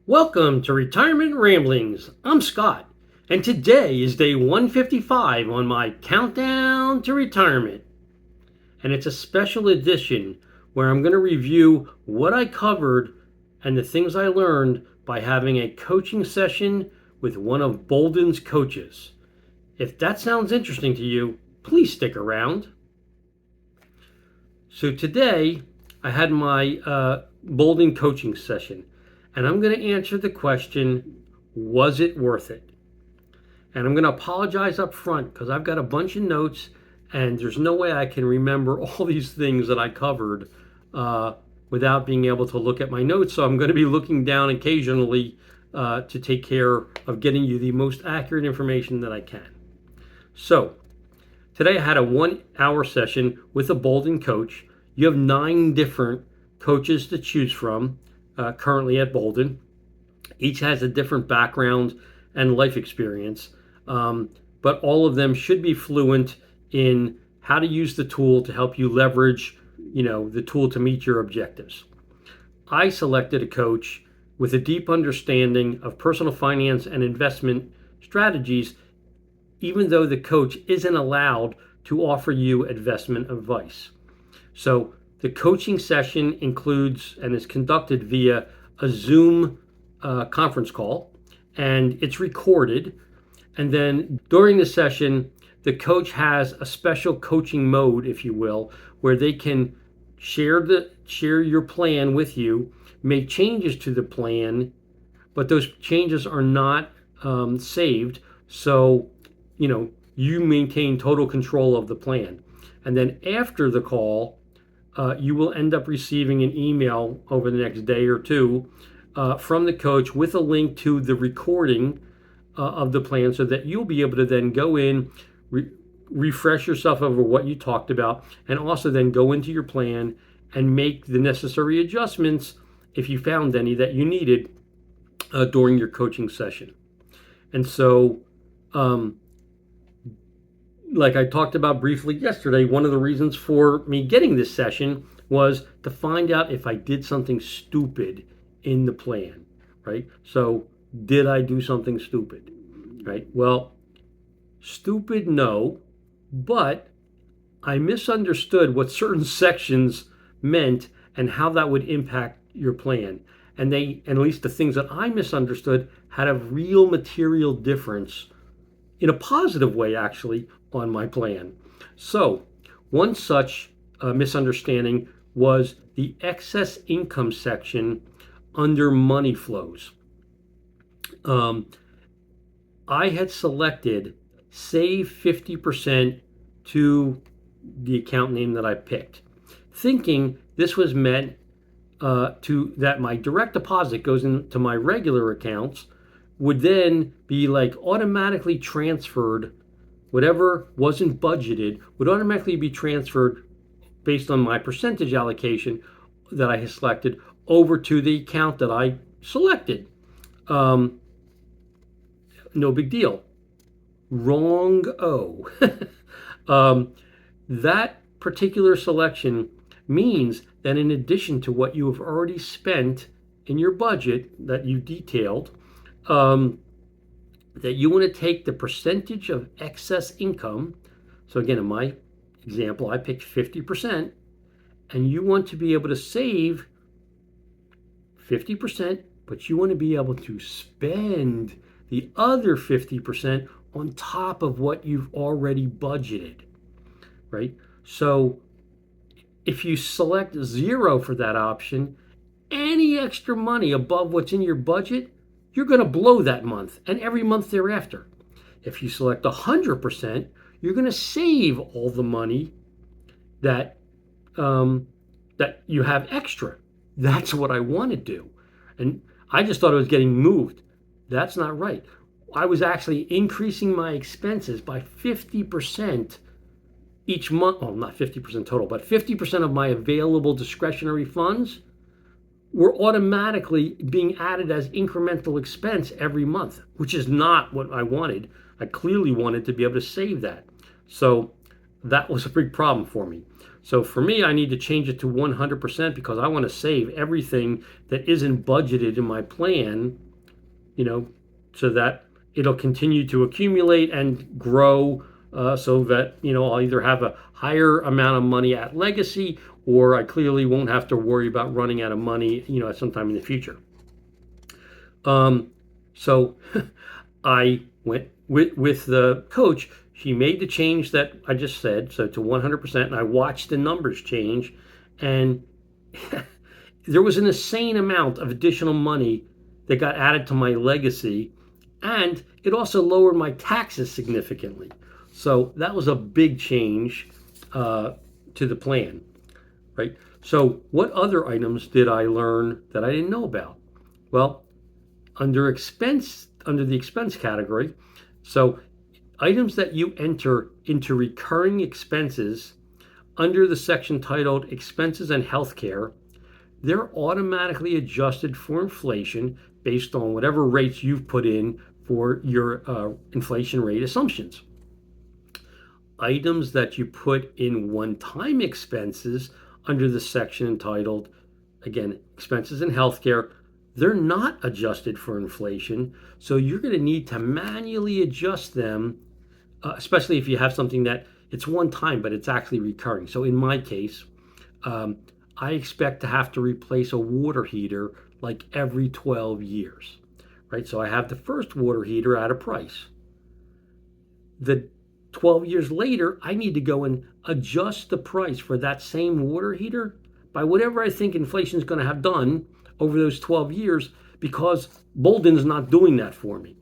Welcome to Retirement Ramblings. I'm Scott, and today is day 155 on my countdown to retirement. And it's a special edition where I'm going to review what I covered and the things I learned by having a coaching session with one of Boldin's coaches. If that sounds interesting to you, please stick around. So today I had my Boldin coaching session. And I'm going to answer the question, was it worth it? And I'm going to apologize up front because I've got a bunch of notes and there's no way I can remember all these things that I covered without being able to look at my notes. So I'm going to be looking down occasionally to take care of getting you the most accurate information that I can. So today I had a 1 hour session with a Boldin coach. You have 9 different coaches to choose from. Currently at Boldin. Each has a different background and life experience, but all of them should be fluent in how to use the tool to help you leverage, the tool to meet your objectives. I selected a coach with a deep understanding of personal finance and investment strategies, even though the coach isn't allowed to offer you investment advice. So the coaching session includes and is conducted via a Zoom conference call, and it's recorded. And then during the session, the coach has a special coaching mode, if you will, where they can share your plan with you, make changes to the plan, but those changes are not saved. So, you maintain total control of the plan. And then after the call, you will end up receiving an email over the next day or two from the coach with a link to the recording of the plan so that you'll be able to then go in, refresh yourself over what you talked about, and also then go into your plan and make the necessary adjustments if you found any that you needed during your coaching session. And so, like I talked about briefly yesterday, one of the reasons for me getting this session was to find out if I did something stupid in the plan, right? So did I do something stupid, right? Well, stupid, no, but I misunderstood what certain sections meant and how that would impact your plan. And at least the things that I misunderstood, had a real material difference in a positive way, actually, on my plan. So one such misunderstanding was the excess income section under money flows. I had selected save 50% to the account name that I picked, thinking this was meant that my direct deposit goes into my regular accounts would then be like automatically transferred. Whatever wasn't budgeted would automatically be transferred based on my percentage allocation that I had selected over to the account that I selected. No big deal. Wrong-o. That particular selection means that in addition to what you have already spent in your budget that you detailed, that you want to take the percentage of excess income. So again, in my example, I picked 50%, and you want to be able to save 50%, but you want to be able to spend the other 50% on top of what you've already budgeted, right? So if you select 0 for that option, any extra money above what's in your budget, you're going to blow that month and every month thereafter. If you select 100%, you're going to save all the money that you have extra. That's what I want to do. And I just thought it was getting moved. That's not right. I was actually increasing my expenses by 50% each month. Well, not 50% total, but 50% of my available discretionary funds were automatically being added as incremental expense every month, which is not what I wanted. I clearly wanted to be able to save that. So that was a big problem for me. So for me, I need to change it to 100% because I want to save everything that isn't budgeted in my plan, you know, so that it'll continue to accumulate and grow, so that, I'll either have a higher amount of money at legacy, or I clearly won't have to worry about running out of money, at some time in the future. So I went with the coach. She made the change that I just said, so to 100%, and I watched the numbers change, and there was an insane amount of additional money that got added to my legacy, and it also lowered my taxes significantly. So that was a big change to the plan, right? So what other items did I learn that I didn't know about? Well, under the expense category, so items that you enter into recurring expenses under the section titled Expenses and Healthcare, they're automatically adjusted for inflation based on whatever rates you've put in for your inflation rate assumptions. Items that you put in one-time expenses under the section entitled, again, Expenses and Healthcare, they're not adjusted for inflation, so you're going to need to manually adjust them, especially if you have something that it's one time, but it's actually recurring. So in my case, I expect to have to replace a water heater like every 12 years, right? So I have the first water heater at a price. The 12 years later, I need to go and adjust the price for that same water heater by whatever I think inflation is going to have done over those 12 years, because boldin is not doing that for me.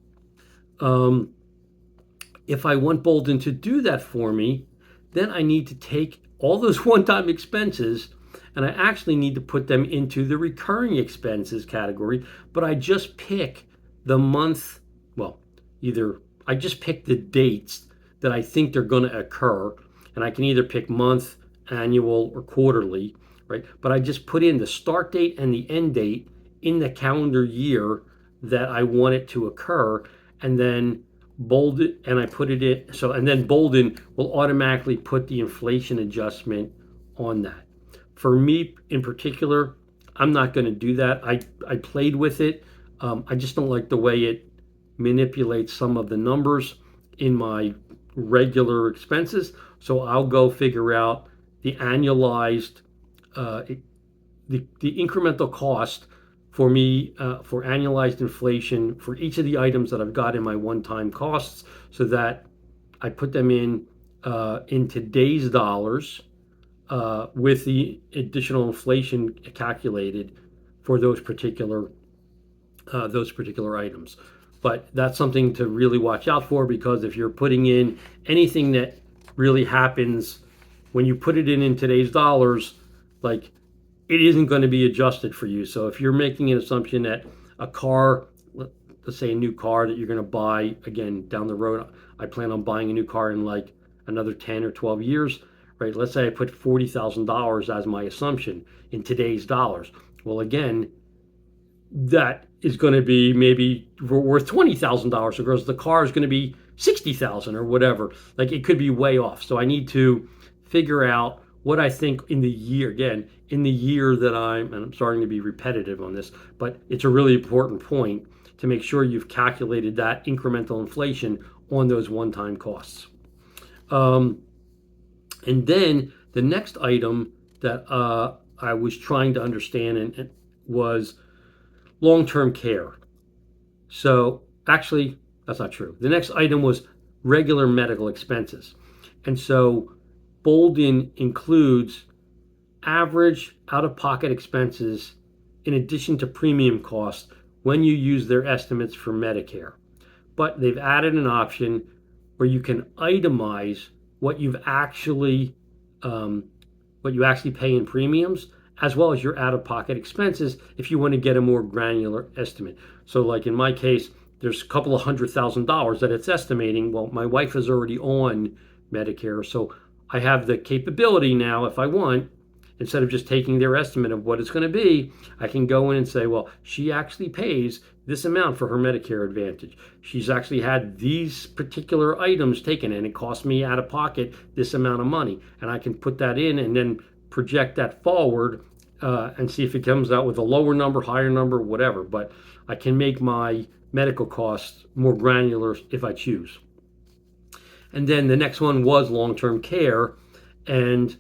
If I want boldin to do that for me, then I need to take all those one-time expenses and I actually need to put them into the recurring expenses category, but I just pick the month, I just pick the dates that I think they're going to occur, and I can either pick month, annual, or quarterly, right? But I just put in the start date and the end date in the calendar year that I want it to occur, and then bold it, and I put it in. So, and then boldin will automatically put the inflation adjustment on that. For me in particular, I'm not going to do that. I played with it. I just don't like the way it manipulates some of the numbers in my regular expenses. So I'll go figure out the annualized, the incremental cost for me for annualized inflation for each of the items that I've got in my one-time costs, so that I put them in today's dollars with the additional inflation calculated for those particular items. But that's something to really watch out for, because if you're putting in anything that really happens when you put it in today's dollars, like, it isn't going to be adjusted for you. So if you're making an assumption that a car, let's say a new car that you're going to buy again down the road, I plan on buying a new car in like another 10 or 12 years, right? Let's say I put $40,000 as my assumption in today's dollars. Well, again, that is going to be maybe worth $20,000 because the car is going to be $60,000 or whatever. Like, it could be way off. So I need to figure out what I think in the year that and I'm starting to be repetitive on this, but it's a really important point to make sure you've calculated that incremental inflation on those one-time costs. And then the next item that I was trying to understand and was long-term care. So actually, that's not true. The next item was regular medical expenses. And so boldin includes average out-of-pocket expenses in addition to premium costs when you use their estimates for Medicare. But they've added an option where you can itemize what you actually pay in premiums, as well as your out-of-pocket expenses, if you want to get a more granular estimate. So like in my case, there's a couple of $100,000 that it's estimating. Well, my wife is already on Medicare, so I have the capability now, if I want, instead of just taking their estimate of what it's going to be, I can go in and say, well, she actually pays this amount for her Medicare Advantage. She's actually had these particular items taken, and it cost me out of pocket this amount of money. And I can put that in and then project that forward and see if it comes out with a lower number, higher number, whatever. But I can make my medical costs more granular if I choose. And then the next one was long-term care. And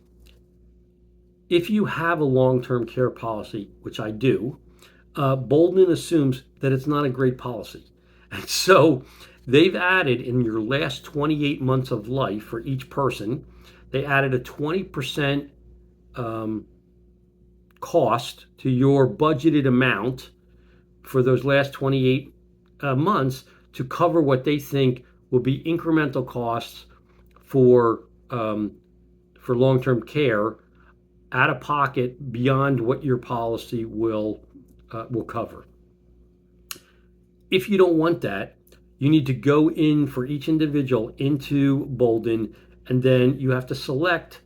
if you have a long-term care policy, which I do, boldin assumes that it's not a great policy. And so they've added in your last 28 months of life for each person, they added a 20% cost to your budgeted amount for those last 28 months to cover what they think will be incremental costs for long-term care out of pocket beyond what your policy will cover. If you don't want that, you need to go in for each individual into boldin, and then you have to select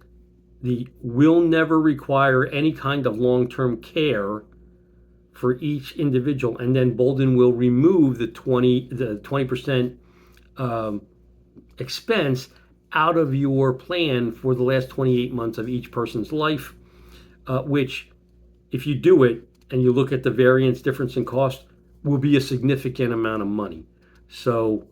the will never require any kind of long-term care for each individual, and then boldin will remove the 20% expense out of your plan for the last 28 months of each person's life, which, if you do it and you look at the variance difference in cost, will be a significant amount of money. So,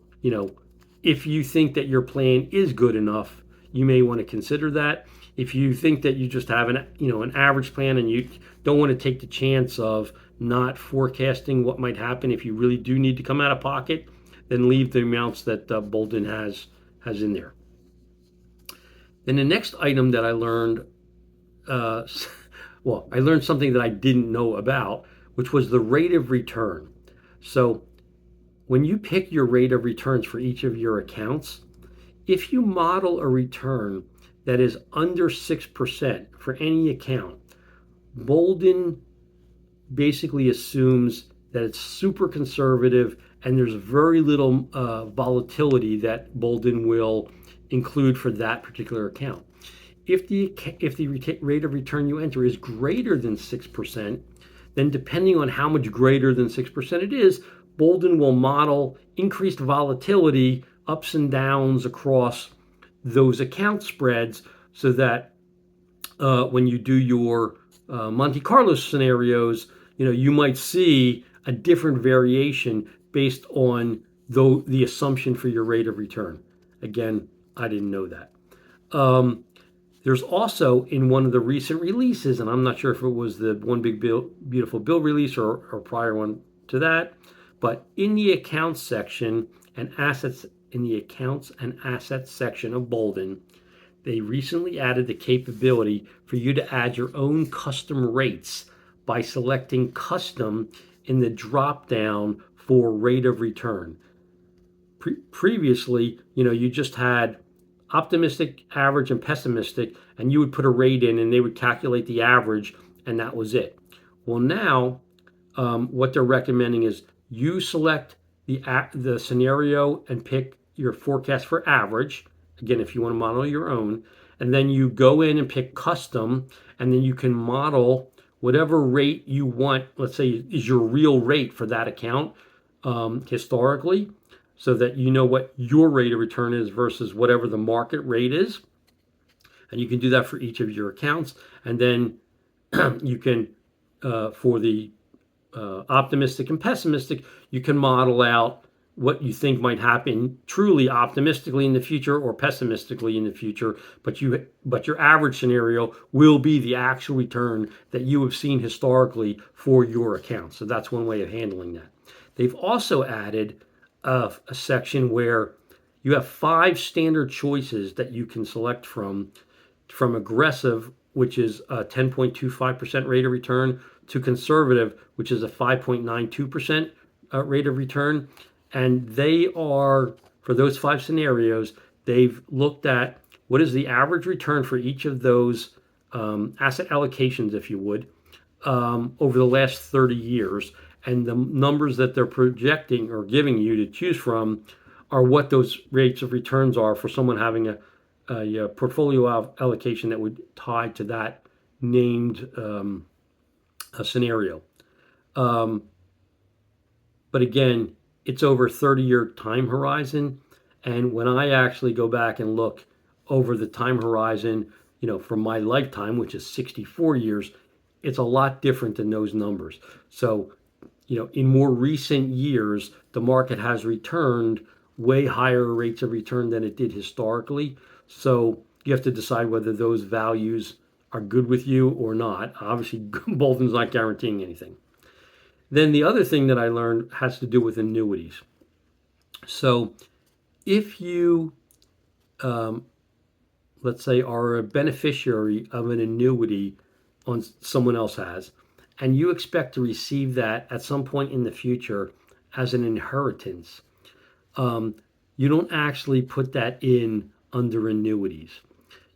if you think that your plan is good enough, you may want to consider that. If you think that you just have an average plan and you don't want to take the chance of not forecasting what might happen if you really do need to come out of pocket, then leave the amounts that boldin has in there. Then the next item that I learned, I learned something that I didn't know about, which was the rate of return. So when you pick your rate of returns for each of your accounts, if you model a return that is under 6% for any account, boldin basically assumes that it's super conservative and there's very little volatility that boldin will include for that particular account. If the rate of return you enter is greater than 6%, then depending on how much greater than 6% it is, boldin will model increased volatility, ups and downs across those account spreads, so that when you do your Monte Carlo scenarios, you might see a different variation based on the assumption for your rate of return. Again, I didn't know that. There's also, in one of the recent releases, and I'm not sure if it was the One Big Beautiful Bill release or prior one to that, but in the accounts section and assets, in the accounts and assets section of boldin, they recently added the capability for you to add your own custom rates by selecting custom in the drop down for rate of return. Previously, you just had optimistic, average, and pessimistic, and you would put a rate in and they would calculate the average, and that was it. Well, now what they're recommending is you select the scenario and pick your forecast for average, again, if you want to model your own, and then you go in and pick custom, and then you can model whatever rate you want, let's say is your real rate for that account historically, so that you know what your rate of return is versus whatever the market rate is. And you can do that for each of your accounts. And then you can, for the optimistic and pessimistic, you can model out what you think might happen truly optimistically in the future or pessimistically in the future, but your average scenario will be the actual return that you have seen historically for your account. So that's one way of handling that. They've also added a section where you have 5 standard choices that you can select from aggressive, which is a 10.25% rate of return, to conservative, which is a 5.92% rate of return. And they are, for those 5 scenarios, they've looked at what is the average return for each of those asset allocations, if you would, over the last 30 years. And the numbers that they're projecting or giving you to choose from are what those rates of returns are for someone having a portfolio allocation that would tie to that named a scenario. Um, but again, it's over a 30-year time horizon. And when I actually go back and look over the time horizon, from my lifetime, which is 64 years, it's a lot different than those numbers. So, in more recent years, the market has returned way higher rates of return than it did historically. So you have to decide whether those values are good with you or not. Obviously, Bolton's not guaranteeing anything. Then the other thing that I learned has to do with annuities. So if you, um, let's say, are a beneficiary of an annuity on someone else has, and you expect to receive that at some point in the future as an inheritance, um, you don't actually put that in under annuities.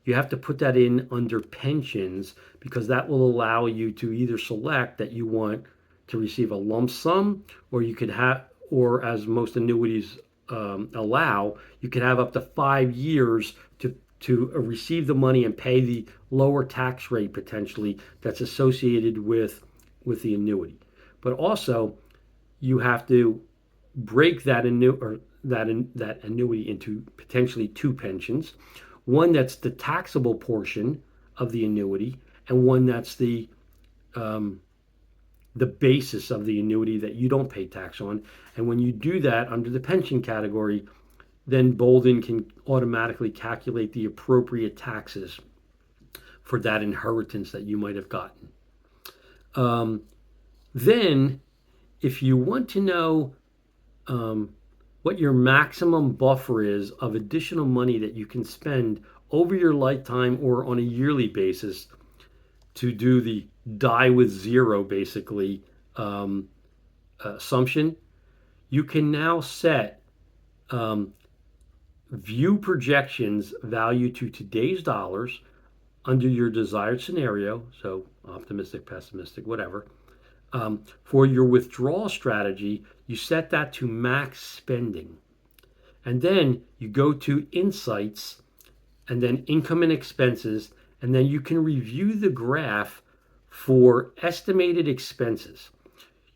You have to put that in under pensions because that will allow you to either select that you want to receive a lump sum, or you could have, or as most annuities allow, you could have up to 5 years to receive the money and pay the lower tax rate potentially that's associated with the annuity. But also, you have to break that annuity into potentially two pensions, one that's the taxable portion of the annuity, and one that's um, the basis of the annuity that you don't pay tax on. And when you do that under the pension category, then Boldin can automatically calculate the appropriate taxes for that inheritance that you might have gotten. Then, if you want to know um, what your maximum buffer is of additional money that you can spend over your lifetime or on a yearly basis to do the die with zero, basically, assumption, you can now set um, view projections value to today's dollars under your desired scenario, so optimistic, pessimistic, whatever. For your withdrawal strategy, you set that to max spending. And then you go to insights and then income and expenses, and then you can review the graph for estimated expenses.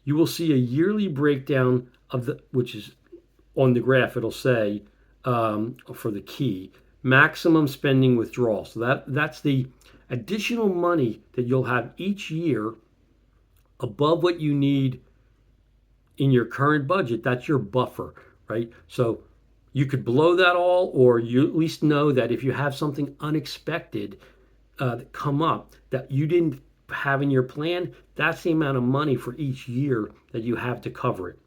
You will see a yearly breakdown of which is on the graph, it'll say for the key, maximum spending withdrawal. So that's the additional money that you'll have each year above what you need in your current budget. That's your buffer, right? So you could blow that all, or you at least know that if you have something unexpected come up that you didn't have in your plan, that's the amount of money for each year that you have to cover it.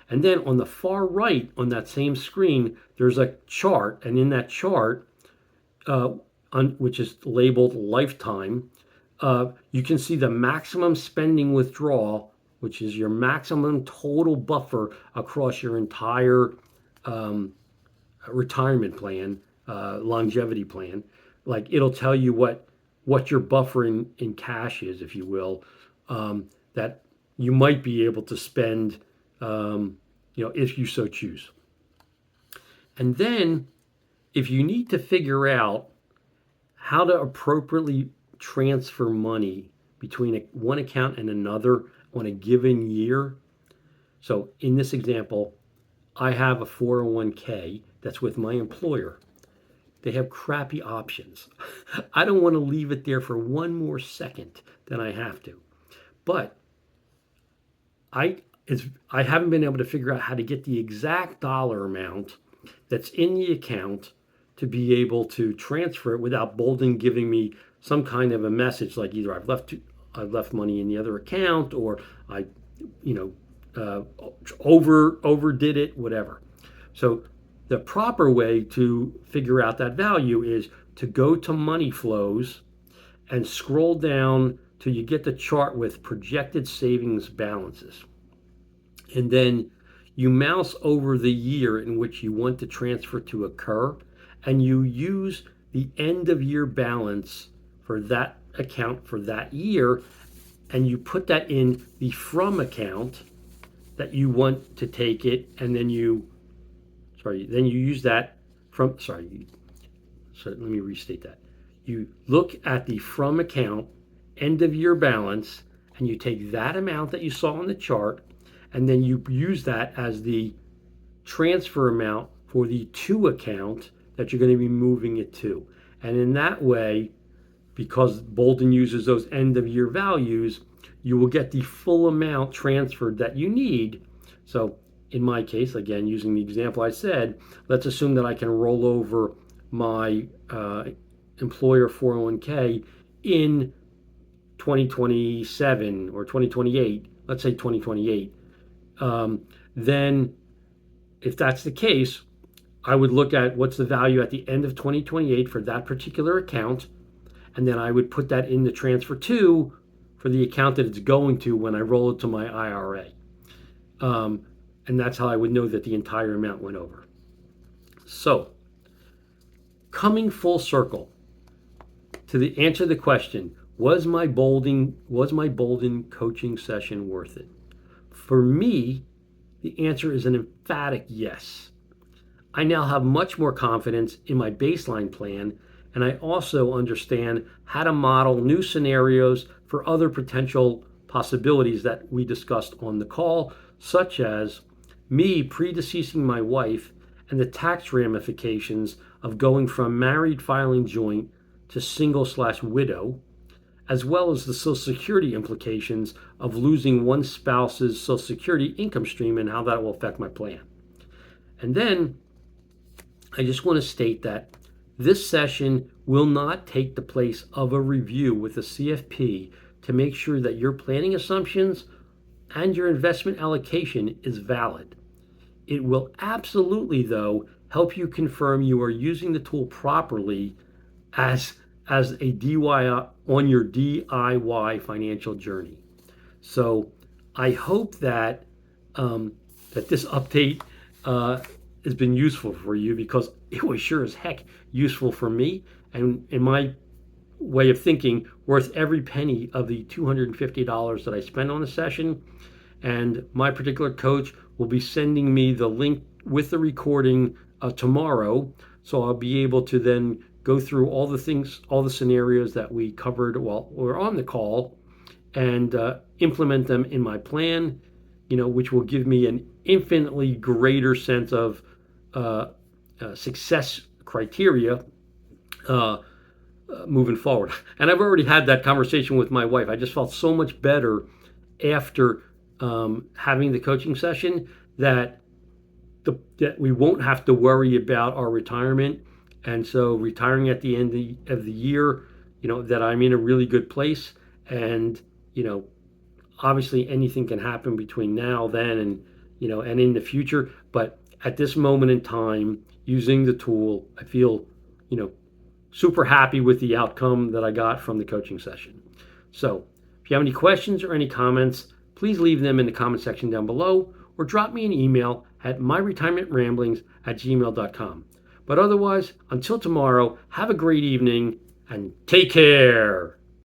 And then on the far right on that same screen, there's a chart, and in that chart, which is labeled lifetime, you can see the maximum spending withdrawal, which is your maximum total buffer across your entire retirement plan, longevity plan. Like it'll tell you what your buffer in cash is, if you will, that you might be able to spend, if you so choose. And then if you need to figure out how to appropriately transfer money between one account and another on a given year. So in this example, I have a 401k that's with my employer. They have crappy options. I don't want to leave it there for one more second than I have to. But I haven't been able to figure out how to get the exact dollar amount that's in the account to be able to transfer it without Boldin giving me some kind of a message like either I've left money in the other account, or I overdid it, whatever. So the proper way to figure out that value is to go to money flows and scroll down till you get the chart with projected savings balances. And then you mouse over the year in which you want the transfer to occur, and you use the end of year balance for that account for that year, and you put that in the from account that you want to take it, and then you use that from, so let me restate that. You look at the from account end of year balance, and you take that amount that you saw on the chart, and then you use that as the transfer amount for the to account that you're going to be moving it to. And in that way, because boldin uses those end of year values, you will get the full amount transferred that you need. So in my case, again, using the example I said, let's assume that I can roll over my employer 401k in 2027 or 2028, let's say 2028. Then if that's the case, I would look at what's the value at the end of 2028 for that particular account, and then I would put that in the transfer to for the account that it's going to when I roll it to my IRA. And that's how I would know that the entire amount went over. So, coming full circle to the answer to the question, was my boldin coaching session worth it? For me, the answer is an emphatic yes. I now have much more confidence in my baseline plan, and I also understand how to model new scenarios for other potential possibilities that we discussed on the call, such as me predeceasing my wife and the tax ramifications of going from married filing joint to single/widow, as well as the Social Security implications of losing one spouse's Social Security income stream and how that will affect my plan. And then I just want to state that this session will not take the place of a review with a CFP to make sure that your planning assumptions and your investment allocation is valid. It will absolutely, though, help you confirm you are using the tool properly as a DIY on your DIY financial journey. So I hope that that this update has been useful for you, because it was sure as heck useful for me, and in my way of thinking, worth every penny of the $250 that I spent on the session. And my particular coach will be sending me the link with the recording tomorrow, so I'll be able to then go through all the things, all the scenarios that we covered while we're on the call, and implement them in my plan, which will give me an infinitely greater sense of success criteria moving forward. And I've already had that conversation with my wife. I just felt so much better after having the coaching session that we won't have to worry about our retirement. And so retiring at the end of the year, that I'm in a really good place. And, obviously anything can happen between now, then, and, and in the future. But at this moment in time, using the tool, I feel, super happy with the outcome that I got from the coaching session. So if you have any questions or any comments, please leave them in the comment section down below, or drop me an email at myretirementramblings@gmail.com. But otherwise, until tomorrow, have a great evening and take care.